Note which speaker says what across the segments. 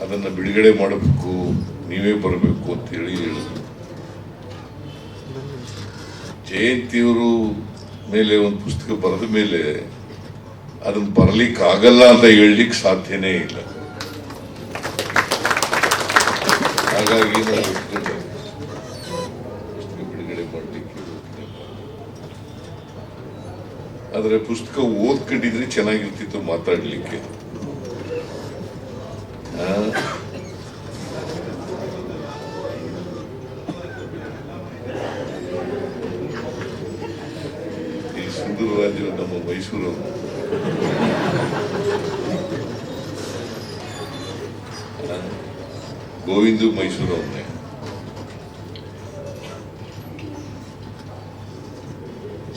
Speaker 1: ಅದನ್ನು ಬಿಡುಗಡೆ ಮಾಡಬೇಕು, ನೀವೇ ಬರಬೇಕು ಅಂತೇಳಿ ಹೇಳಿದ್ರು. ಜಯಂತಿಯವರು ಮೇಲೆ ಒಂದು ಪುಸ್ತಕ ಬರೆದ ಮೇಲೆ ಅದನ್ನು ಬರಲಿಕ್ಕೆ ಆಗಲ್ಲ ಅಂತ ಹೇಳಲಿಕ್ಕೆ ಸಾಧ್ಯನೇ ಇಲ್ಲ. ಹಾಗಾಗಿ ನಾವು ಪುಸ್ತಕ ಬಿಡುಗಡೆ ಮಾಡಲಿಕ್ಕೆ, ಆದರೆ ಪುಸ್ತಕ ಓದ್ಕೊಂಡಿದ್ರೆ ಚೆನ್ನಾಗಿರ್ತಿತ್ತು ಮಾತಾಡ್ಲಿಕ್ಕೆ. ಈ ಸುಂದರರಾಜು ನಮ್ಮ ಮೈಸೂರು ಗೋವಿಂದು ಮೈಸೂರು ಅವನ್ನೇ.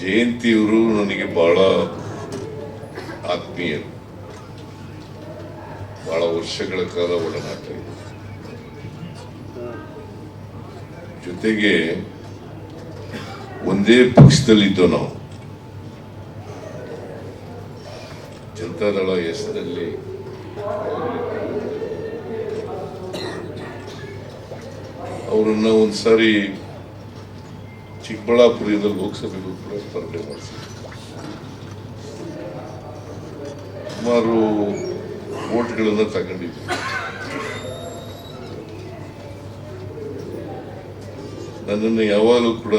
Speaker 1: ಜಯಂತಿಯವರು ನನಗೆ ಬಹಳ ಆತ್ಮೀಯರು, ಬಹಳ ವರ್ಷಗಳ ಕಾಲ ಒಡನಾಟ ಇದೆ. ಜೊತೆಗೆ ಒಂದೇ ಪಕ್ಷದಲ್ಲಿದ್ದೋ ನಾವು. ಜನತಾದಳ ಹೆಸರಲ್ಲಿ ಅವರನ್ನ ಒಂದ್ಸಾರಿ ಚಿಕ್ಕಬಳ್ಳಾಪುರದಿಂದ ಲೋಕಸಭೆಗೂ ಕೂಡ ಸ್ಪರ್ಧೆ ಮಾಡಿಸಿದ್ರು. ಸುಮಾರು ವೋಟ್ಗಳನ್ನು ತಗೊಂಡಿದ್ರು. ನನ್ನನ್ನು ಯಾವಾಗಲೂ ಕೂಡ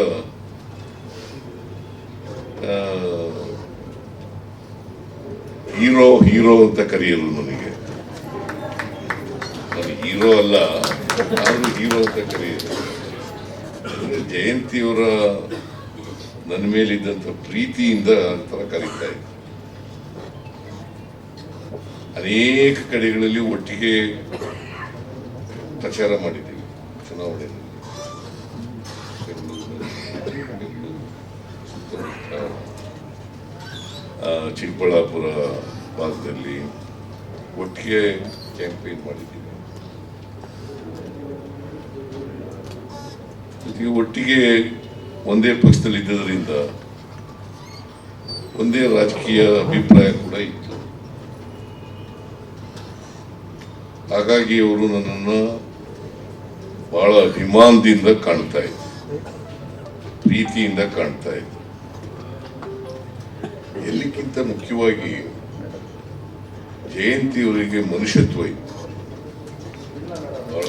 Speaker 1: ಹೀರೋ ಹೀರೋ ಅಂತ ಕರೆಯಲು ನನಗೆ. ನಾನು ಹೀರೋ ಅಲ್ಲ, ನಾನು ಹೀರೋ ಅಂತ ಕರೆಯೋದು. ಜಯಂತಿಯವರ ನನ್ನ ಮೇಲಿದ್ದಂಥ ಪ್ರೀತಿಯಿಂದ ಅಂತರ ಕರೀತಾ ಇದ್ದೆ. ಅನೇಕ ಕಡೆಗಳಲ್ಲಿ ಒಟ್ಟಿಗೆ ಪ್ರಚಾರ ಮಾಡಿದ್ದೀವಿ ಚುನಾವಣೆಯಲ್ಲಿ. ಚಿಕ್ಕಬಳ್ಳಾಪುರ ಭಾಗದಲ್ಲಿ ಒಟ್ಟಿಗೆ ಕ್ಯಾಂಪೇನ್ ಮಾಡಿದ್ದೀವಿ. ಜೊತೆಗೆ ಒಟ್ಟಿಗೆ ಒಂದೇ ಪಕ್ಷದಲ್ಲಿ ಇದ್ದದರಿಂದ ಒಂದೇ ರಾಜಕೀಯ ಅಭಿಪ್ರಾಯ ಕೂಡ ಇತ್ತು. ಹಾಗಾಗಿ ಅವರು ನನ್ನನ್ನು ಬಹಳ ಅಭಿಮಾನದಿಂದ ಕಾಣ್ತಾ ಇದ್ರು, ಪ್ರೀತಿಯಿಂದ ಕಾಣ್ತಾ ಇದ್ರು. ಎಲ್ಲಕ್ಕಿಂತ ಮುಖ್ಯವಾಗಿ ಜಯಂತಿಯವರಿಗೆ ಮನುಷ್ಯತ್ವ ಇತ್ತು, ಬಹಳ